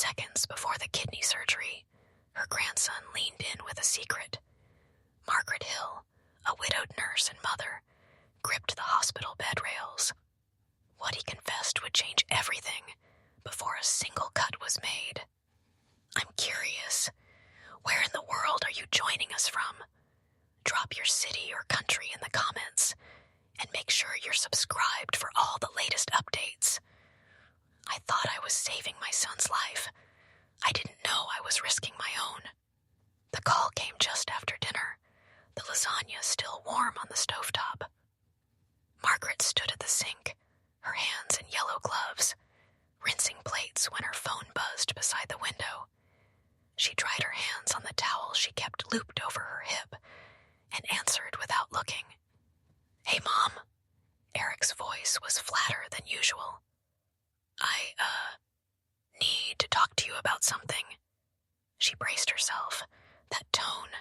Seconds before the kidney surgery, her grandson leaned in with a secret. Margaret Hill, a widowed nurse and mother, gripped the hospital bed rails. What he confessed would change everything before a single cut was made. I'm curious, where in the world are you joining us from? Drop your city or country in the comments, and make sure you're subscribed for all the latest updates. I thought I was saving my son's life. I didn't know I was risking my own. The call came just after dinner, the lasagna still warm on the stovetop. Margaret stood at the sink, her hands in yellow gloves, rinsing plates when her phone buzzed beside the window. She dried her hands on the towel she kept looped over her hip and answered without looking. "Hey, Mom." Eric's voice was flatter than usual. I need to talk to you about something." She braced herself. That tone,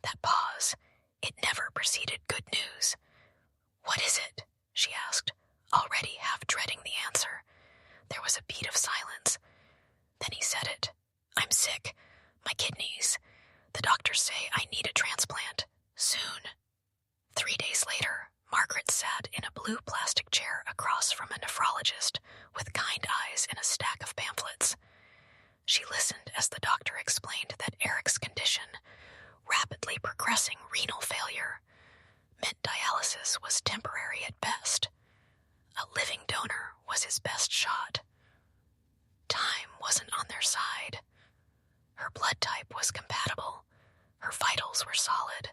that pause, it never preceded good news. "What is it?" she asked, already half dreading the answer. There was a beat of silence. Then he said it. "I'm sick. My kidneys. The doctors say I need a transplant. Soon." 3 days later, Margaret sat in a blue plastic chair across from a nephrologist with kind eyes and a stack of pamphlets. She listened as the doctor explained that Eric's condition, rapidly progressing renal failure, meant dialysis was temporary at best. A living donor was his best shot. Time wasn't on their side. Her blood type was compatible. Her vitals were solid.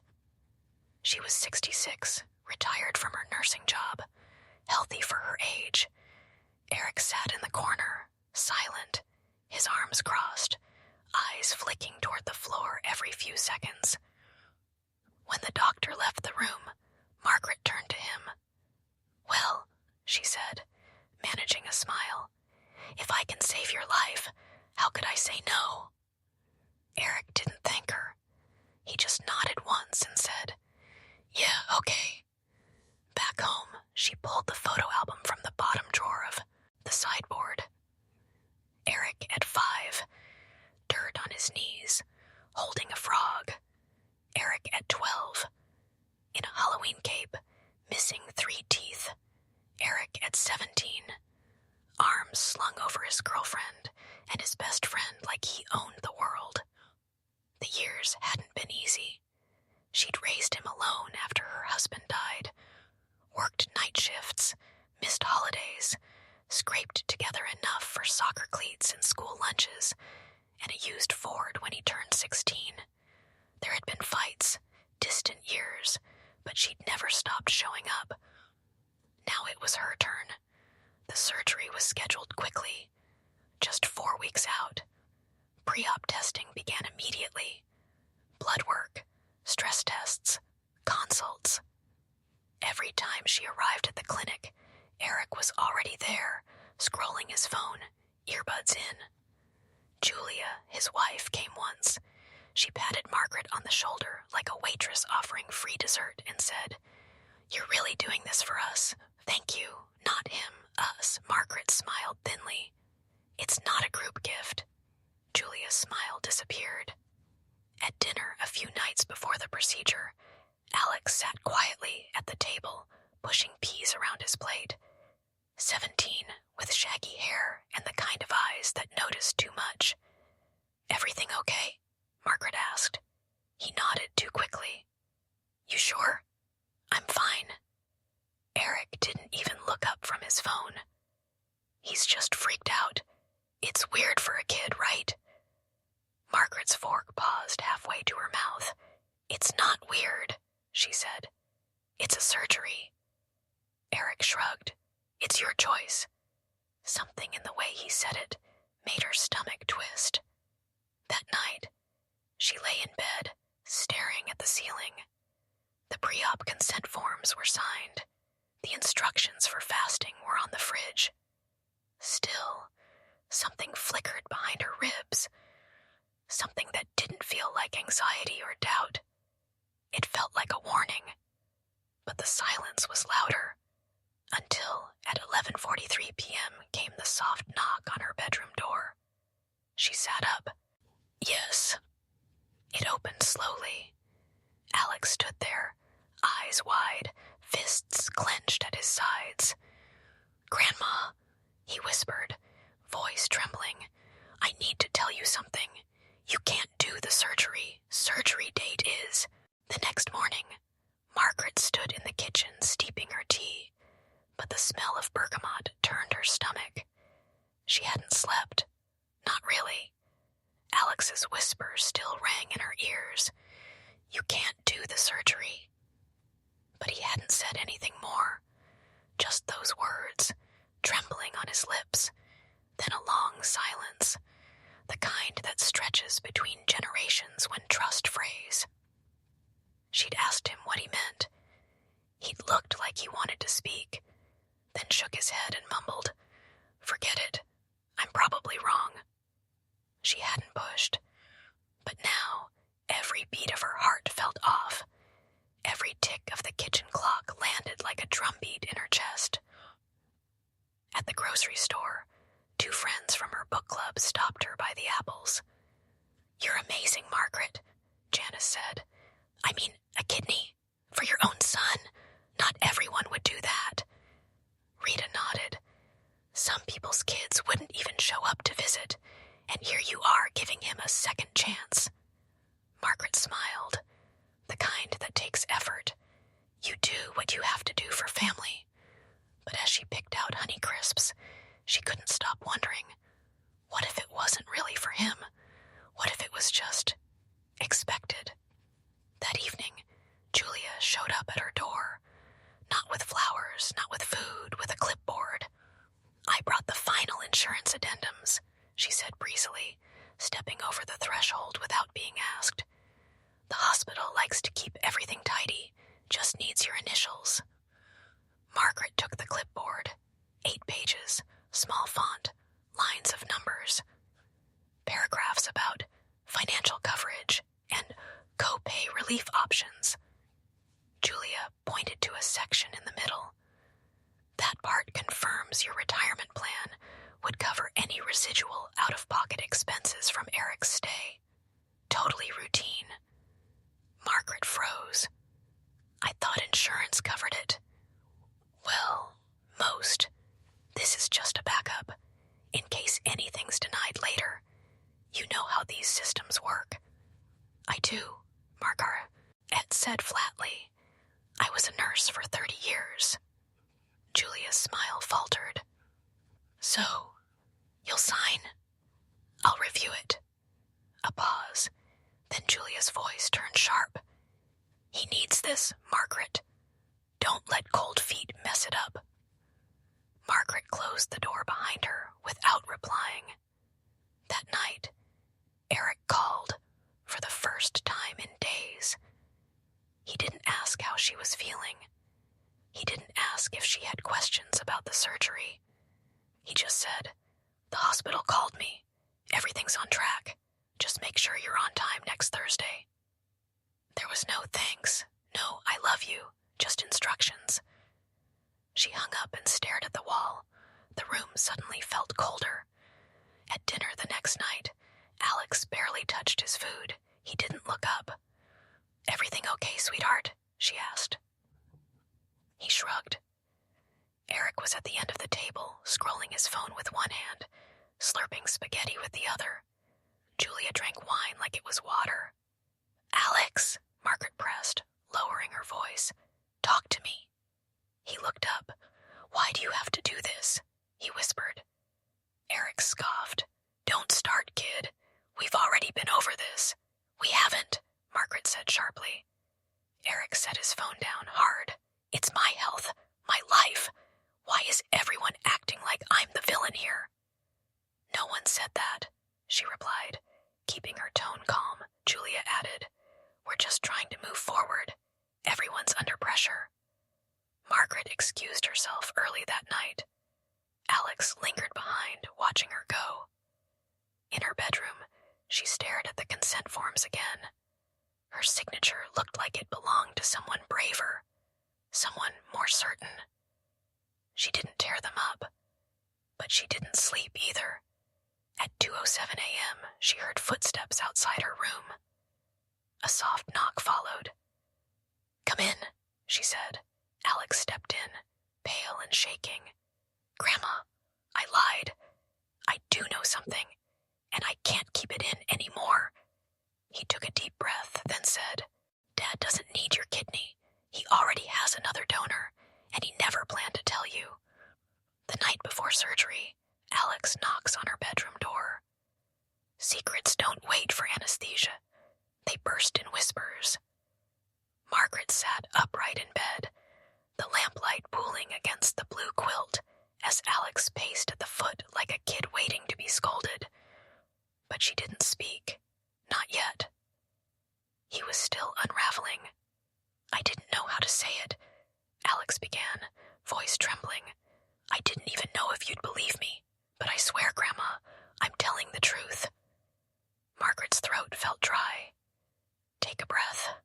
She was 66, retired from her nursing job, healthy for her age. Eric sat in the corner, silent, his arms crossed, eyes flicking toward the floor every few seconds. When the doctor left the room, Margaret turned to him. "Well," she said, managing a smile, "if I can save your life, how could I say no?" Eric didn't thank her. He just nodded once and said, "Yeah, okay." Back home, she pulled the photo album from the bottom drawer of the sideboard. Eric at 5, dirt on his knees, holding a frog. Eric at 12, in a Halloween cape, missing 3 teeth. Eric at 17, arms slung over his girlfriend and his best friend like he owned the world. The years hadn't been easy. She'd raised him alone after her husband died, worked night shifts, missed holidays, scraped together enough for soccer cleats and school lunches, and a used Ford when he turned 16. There had been fights, distant years, but she'd never stopped showing up. Now it was her turn. The surgery was scheduled quickly, just 4 weeks out. Pre-op testing began immediately. Blood work, stress tests, consults. Every time she arrived at the clinic, Eric was already there, scrolling his phone, earbuds in. Julia, his wife, came once. She patted Margaret on the shoulder like a waitress offering free dessert and said, "You're really doing this for us. Thank you, not him, us." Margaret smiled thinly. "It's not a group gift." Julia's smile disappeared. At dinner a few nights before the procedure, Alex sat quietly at the table, pushing peas around his plate. 17, with shaggy hair and the kind of eyes that noticed too much. "Everything okay?" Margaret asked. He nodded too quickly. "You sure?" "I'm fine." Eric didn't even look up from his phone. "He's just freaked out. It's weird for a kid, right?" Margaret's fork paused halfway to her mouth. "It's not weird," she said. "It's a surgery." Eric shrugged. "It's your choice." Something in the way he said it made her stomach twist. That night, she lay in bed, staring at the ceiling. The pre-op consent forms were signed. The instructions for fasting were on the fridge. Still, something flickered behind her ribs. Something that didn't feel like anxiety or doubt. It felt like a warning. But the silence was louder, until at 11:43 p.m. came the soft knock on her bedroom door. She sat up. Yes. It opened slowly. Alex stood there, eyes wide, fists clenched at his sides. Grandma, he whispered, voice trembling. I need to tell you something. You can't do the surgery. Surgery date is. The next morning, Margaret stood in the kitchen steeping her tea, but the smell of bergamot turned her stomach. She hadn't slept. Not really. Alex's whisper still rang in her ears. You can't do the surgery. But he hadn't said anything more. Just those words, trembling on his lips. Then a long silence, the kind that stretches between generations when trust frays. She'd asked him what he meant. He'd looked like he wanted to speak, then shook his head and mumbled, Forget it. I'm probably wrong. She hadn't pushed, but now every beat of her heart felt off. Every tick of the kitchen clock landed like a drumbeat in her chest. At the grocery store, 2 friends from her book club stopped her by the apples. You're amazing, Margaret, Janice said. I mean, a kidney. For your own son. Not everyone would do that. Rita nodded. Some people's kids wouldn't even show up to visit, and here you are giving him a second chance. Margaret smiled. The kind that takes effort. You do what you have to do for family. But as she picked out Honeycrisps, she couldn't stop wondering, what if it wasn't really for him? What if it was just expected? That evening, Julia showed up at her door. Not with flowers, not with food, with a clipboard. I brought the final insurance addendums, she said breezily, stepping over the threshold without being asked. The hospital likes to keep everything tidy, just needs your initials. Margaret took the clipboard. 8 pages, small font, lines of numbers. Paragraphs about financial coverage and co-pay relief options. Julia pointed to a section in the middle. That part confirms your retirement plan would cover any residual out-of-pocket expenses from Eric's stay. Totally routine. Margaret froze. I thought insurance covered it. Well, most. This is just a backup, in case anything's denied later. You know how these systems work. I do, Margaret said flatly. I was a nurse for 30 years. Julia's smile faltered. So, you'll sign? I'll review it. A pause. Then Julia's voice turned sharp. He needs this, Margaret. Don't let cold feet mess it up. Margaret closed the door behind her without replying. That night, Eric called for the first time in days. He didn't ask how she was feeling. He didn't ask if she had questions about the surgery. He just said, The hospital called me. Everything's on track. Just make sure you're on time next Thursday. There was no thanks, no I love you, just instructions. She hung up and stared at the wall. The room suddenly felt colder. At dinner the next night, Alex barely touched his food. He didn't look up. Everything okay, sweetheart? She asked. He shrugged. Eric was at the end of the table, scrolling his phone with one hand, slurping spaghetti with the other. Julia drank wine like it was water. Alex, Margaret pressed, lowering her voice. Talk to me. He looked up. Why do you have to do this? He whispered. Eric scoffed. Don't start, kid. We've already been over this. We haven't, Margaret said sharply. Eric set his phone down hard. It's my health, my life. Why is everyone acting like I'm the villain here? No one said that, she replied. Keeping her tone calm, Julia added, We're just trying to move forward. Everyone's under pressure. Margaret excused herself early that night. Alex lingered behind, watching her go. In her bedroom, she stared at the consent forms again. Her signature looked like it belonged to someone braver, someone more certain. She didn't tear them up, but she didn't sleep either. At 2:07 a.m., she heard footsteps outside her room. A soft knock followed. "Come in," she said. Alex stepped in, pale and shaking. "Grandma, I lied. I do know something, and I can't keep it in anymore." He took a deep breath, then said, "Dad doesn't need your kidney. He already has another donor, and he never planned to tell you." The night before surgery, Alex knocks on her bedroom door. Secrets don't wait for anesthesia. They burst in whispers. Margaret sat upright in bed, the lamplight pooling against the blue quilt as Alex paced at the foot like a kid waiting to be scolded. But she didn't speak. Not yet. He was still unraveling. "I didn't know how to say it," Alex began, voice trembling. "I didn't even know if you'd believe me, but I swear, Grandma, I'm telling the truth." Margaret's throat felt dry. "Take a breath."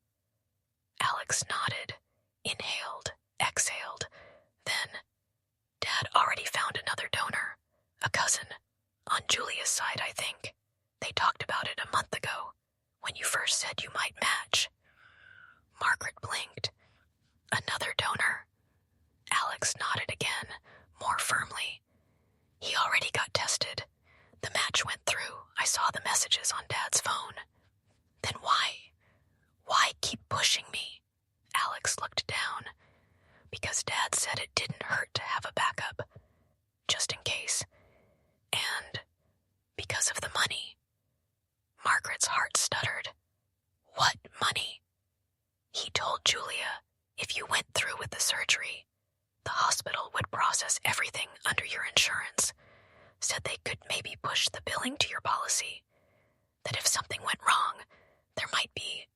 Alex nodded, inhaled, exhaled. Then, Dad already found another donor, a cousin, on Julia's side, I think. They talked about it a month ago, when you first said you might match. Margaret blinked. "Another donor?" Alex nodded again, more firmly. "He already got tested. The match went through. I saw the messages on Dad's phone." "Then why keep pushing me?" Alex looked down. "Because Dad said it didn't hurt to have a backup, just in case. And because of the money." Margaret's heart stuttered. "What money?" "He told Julia if you went through with the surgery, the hospital would process everything under your insurance. Said they could maybe push the billing to your policy. That if something went wrong, there might be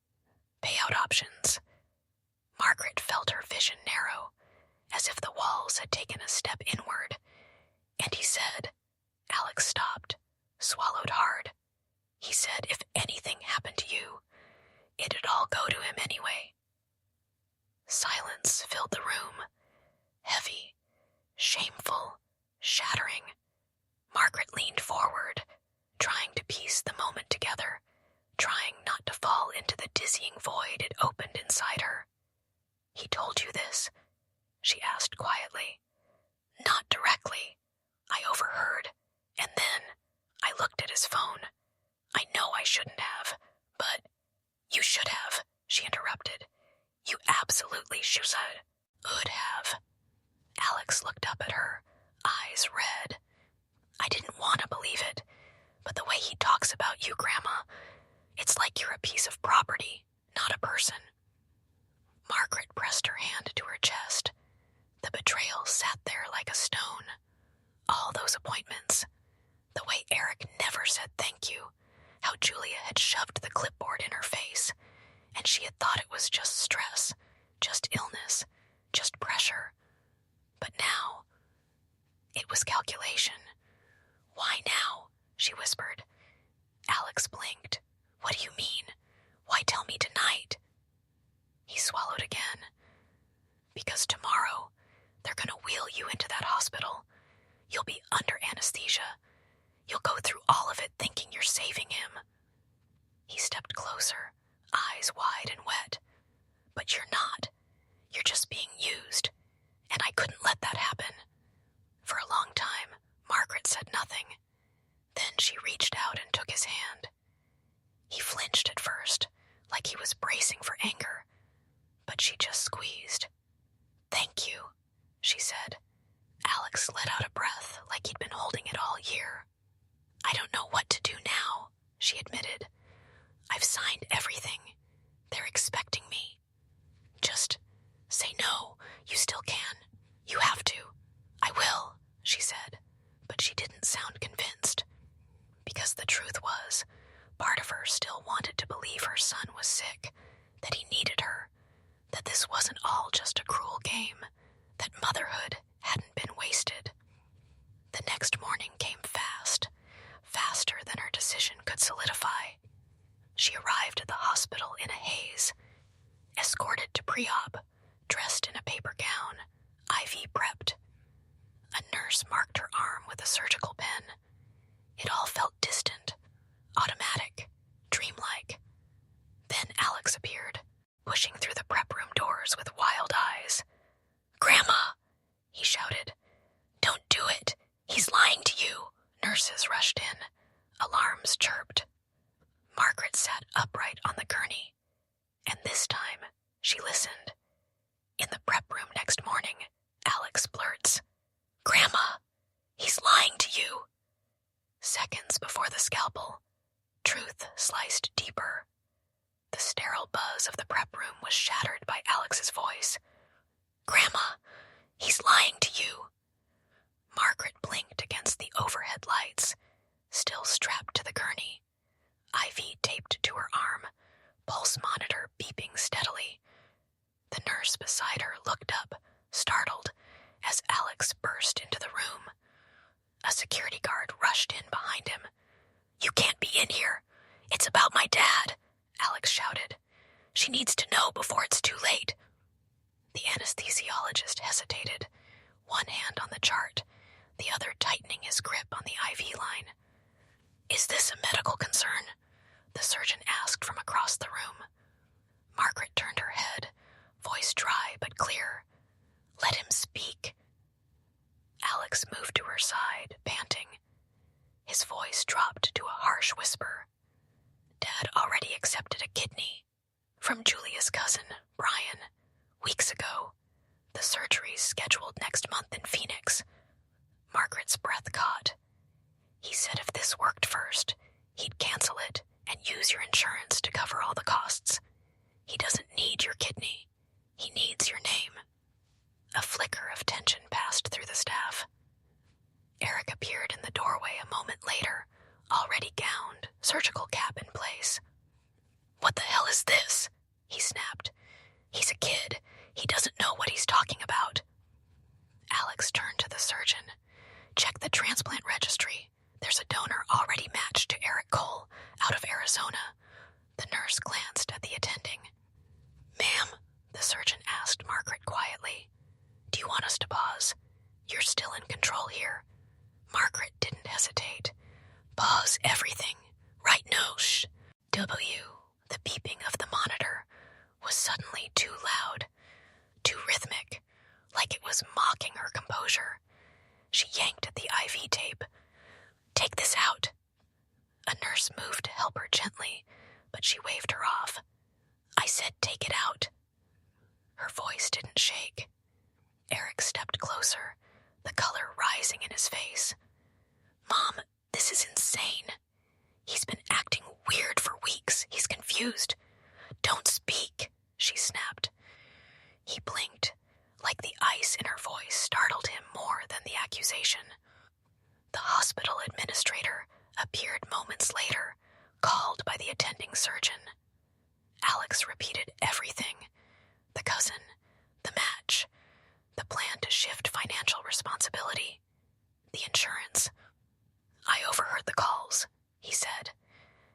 payout options." Margaret felt her vision narrow, as if the walls had taken a step inward. "And he said," Alex stopped, swallowed hard. "He said if anything happened to you, it'd all go to him anyway." Silence filled the room, heavy, shameful, shattering. Margaret leaned forward, trying to piece the moment together, trying not to fall into the dizzying void it opened inside her. "He told you this?" she asked quietly. "Not directly. I overheard, and then I looked at his phone. I know I shouldn't have, but—" "You should have," she interrupted. "You absolutely should have." Alex looked up at her, eyes red. "I didn't want to believe it, but the way he talks about you, Grandma, it's like you're a piece of property, not a person." Margaret pressed her hand to her chest. The betrayal sat there like a stone. All those appointments, the way Eric never said thank you, how Julia had shoved the clipboard in her face, and she had thought it was just stress, just illness, just pressure. But now, it was calculation. "Why now?" she whispered. Alex blinked. "What do you mean? Why tell me tonight?" He swallowed again. "Because tomorrow, they're gonna wheel you into that hospital. You'll be under anesthesia. You'll go through all of it thinking you're saving him." He stepped closer, eyes wide and wet. "But you're not. You're just being used. And I couldn't let that happen." For a long time, Margaret said nothing. Then she reached out and took his hand. He flinched at first, like he was bracing for anger, but she just squeezed. "Thank you," she said. Alex let out a breath like he'd been holding it all year. "I don't know what to do now," she admitted. "I've signed everything. They're expecting me. Just say no. You still can. You have to." "I will," she said, but she didn't sound convinced. Because the truth was, part of her still wanted to believe her son was sick, that he needed her, that this wasn't all just a cruel game, that motherhood hadn't been wasted. The next morning came fast, faster than her decision could solidify. She arrived at the hospital in a haze, escorted to pre-op, dressed in a paper gown, IV prepped. A nurse marked her arm with a surgical pen. It all felt distant, automatic, dreamlike. Then Alex appeared, pushing through the prep room doors with wild eyes. "Grandma!" he shouted. "Don't do it! He's lying to you!" Nurses rushed in. Alarms chirped. Margaret sat upright on the gurney, and this time she listened. In the prep room next morning, Alex blurts, "Grandma, he's lying to you." Seconds before the scalpel, truth sliced deeper. The sterile buzz of the prep room was shattered by Alex's voice. "Grandma, he's lying to you." Margaret blinked against the overhead lights, still strapped to the gurney, IV taped to her arm, pulse monitor beeping steadily. The nurse beside her looked up, startled, as Alex burst into the room. A security guard rushed in behind him. "You can't be in here. It's about my dad," Alex shouted. "She needs to know before it's too late." The anesthesiologist hesitated, one hand on the chart, the other tightening his grip on the IV line. "Is this a medical concern?" the surgeon asked from across the room. Margaret turned her head, voice dry but clear. "Let him speak." Alex moved to her side, panting. His voice dropped to a harsh whisper. "Dad already accepted a kidney. From Julia's cousin, Brian, weeks ago. The surgery's scheduled next month in Phoenix." Margaret's breath caught. "He said if this worked first, he'd cancel it and use your insurance to cover all the costs. He doesn't need your kidney. He needs your name." A flicker of tension passed through the staff. Eric appeared in the doorway a moment later, already gowned, surgical cap in place. "What the hell is this?" he snapped. "He's a kid. He doesn't know what he's talking about." Alex turned to the surgeon. "Check the transplant registry. There's a donor already matched to Eric Cole, out of Arizona." The nurse glanced at the attending. "Ma'am," the surgeon asked Margaret quietly, "do you want us to pause? You're still in control here." Margaret didn't hesitate. "Pause everything. Right now, shh." The beeping of the monitor was suddenly too loud, too rhythmic, like it was mocking her composure. She yanked at the IV tape. "Take this out." A nurse moved to help her gently, but she waved her off. "I said take it out." Her voice didn't shake. Eric stepped closer, the color rising in his face. "Mom, this is insane. He's been acting weird for weeks. He's confused." "Don't speak," she snapped. He blinked, like the ice in her voice startled him more than the accusation. The hospital administrator appeared moments later, called by the attending surgeon. Alex repeated everything: the cousin, the match, the plan to shift financial responsibility, the insurance. "I overheard the calls," he said,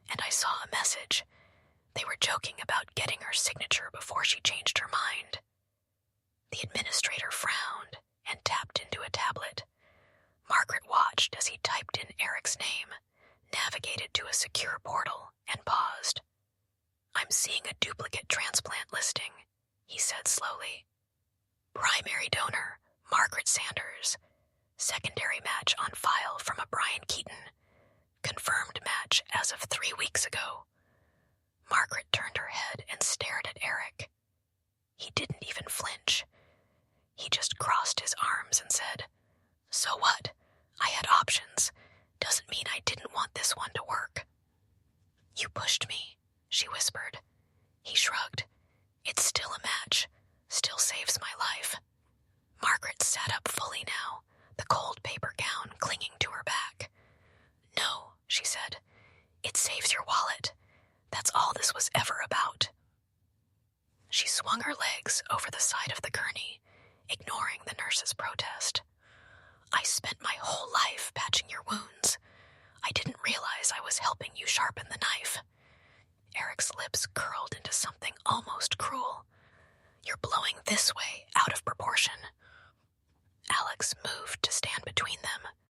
"and I saw a message. They were joking about getting her signature before she changed her mind." The administrator frowned and tapped into a tablet. Margaret watched as he typed in Eric's name, navigated to a secure portal, and paused. "I'm seeing a duplicate transplant listing," he said slowly. "Primary donor, Margaret Sanders. Secondary match on file from a Brian Keaton. Confirmed match as of 3 weeks ago." Margaret turned her head and stared at Eric. He didn't even flinch. He just crossed his arms and said, "So what? I had options. Doesn't mean I didn't want this one to work." "You pushed me," she whispered. He shrugged. "It's still a match. Still saves my life." Margaret sat up fully now, the cold paper gown clinging to her back. "No," she said. "It saves your wallet. That's all this was ever about." She swung her legs over the side of the gurney, ignoring the nurse's protest. "I spent my whole life patching your wounds. I didn't realize I was helping you sharpen the knife." Eric's lips curled into something almost cruel. "You're blowing this way